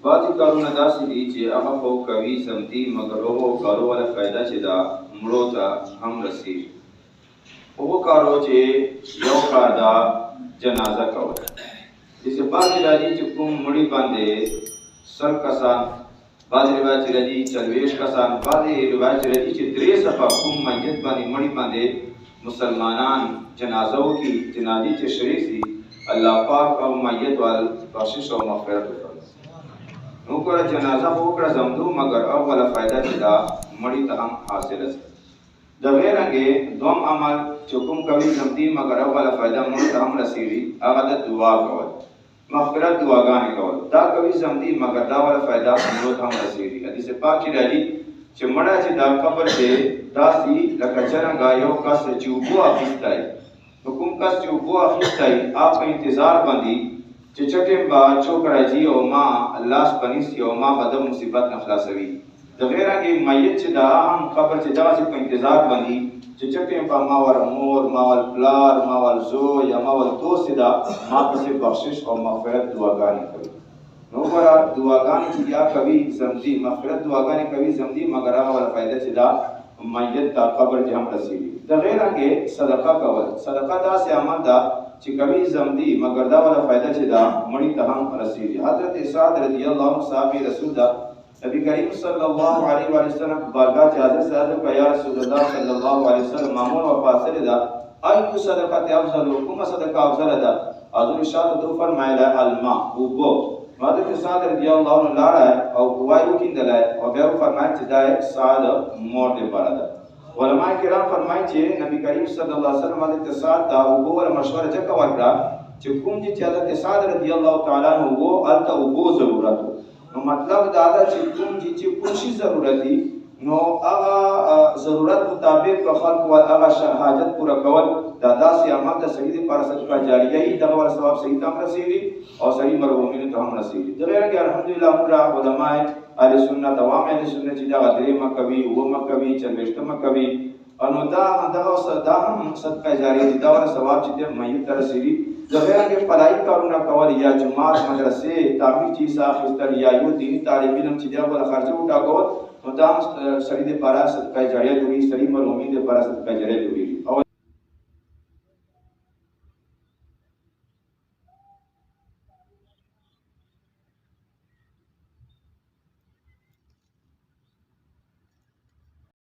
بعضې کارونه داسې دي چې هغه خو کوي سمدي مګر هغو کارو والا فایده چې ده مړو ته هم رسېږي. هغو کارو چې یو کار ده جنازه کول. داسې بعضې راځي چې کوم مړي باندې 100 کسان، بعضې روایت چې راځي 40 کسان، بعضې روایت چې راځي چې 3 صفه کوم میت باندې مړي باندې مسلمانان جنازه وکړي، جنازې چې شریک شي الله پاک او میت وال بخشش او مغفرت وکړي. نو ګوره جنازه خو وکړه زمدو مګر اوله فایده چې دا مړي ته هم حاصله شي. د غیر رنګې دوم عمل چې کوم کوي زمدي مګر اوله فایده مړي ته هم رسېږي هغه د دعا کول، مغفرت دعاګانې کول. دا کوي زمدي مګر دا اوله فایده مړو ته هم رسېږي. حدیث پاک کې راځي چې مړه چې دا قبر دی داسې لکه څرنګه یو کس چې اوبو اخیستی، نو کوم کس چې اوبو اخیستی هغه په انتظار باندې چې چټیم با چوک راځي او ما لاس پنیسي او ما به د مصیبت نه خلاصوي. د غیر رنګې میت چې دا هم قبر چې دغسې په انتظار باندې چې چټیم با ما ور مور، ما ول پلار، ما ول زوی یا ما ول دوست دا ما پسې بخشش او مغفرت دعاګانې کوي. نو ګوره دعاګانې چې یا کوي زمدي، مغفرت دعاګانې کوي زمدي مګر هغه ولا فایده چې دا میت ته قبر کې هم رسېږي. د غیر رنګې صدقه کول. صدقه داسې عمل ده چې کوي زمدي مګر دا ولا فایده چې دا مړي ته هم رسېږي. حضرت سعد رضی الله عنه صحابي رسول ده نبی کریم صلی الله علیه و وسلم بارگاه چې حاضر سره په یا رسول الله صلی الله علیه وسلم مامور و فاصله ده ایو صدقه افضل، کومه صدقه افضل ده؟ حضور شاد تو فرمایله الماء، اوبو. حضرت سعد رضی الله عنه لاړه او وای وکیندله او بیا فرمایي چې دا سعد مور دې پاره ده. علماء کرام فرمایي چې نبی کریم صلی الله علیه وسلم حضرت سعد ته اوبو ول مشوره ځکه ورکړه چې کوم چې حضرت سعد رضی الله تعالی عنہ وو الته اوبو ضرورت. نو مطلب دا ده چې کوم چې کوم شي ضرورت دي نو هغه ضرورت مطابق په خلق او هغه حاجت پوره کول دا داسې عمل د سړي لپاره صدقه جاریه ای. دغه ور ثواب سړي ته هم رسېږي او سړي مرحومینو ته هم رسېږي. د غیر کې الحمدلله موږ علماء اهل سنت عوام اهل سنت چې دا درېمه کوي، اوومه کوي، 40مه کوي، نو دا هم صدقه جاریه دي. دا ور ثواب چې میت ته رسېږي. د غیر کې فلاحي کارونه کول یا جماعت مدرسې تعمیر چیز اخیستل یا یو دیني طالب علم چې دا ول خرچه وټاکول نو دا سړي لپاره صدقه جاریه جوړي، سړي مرحومین لپاره صدقه جاریه جوړي.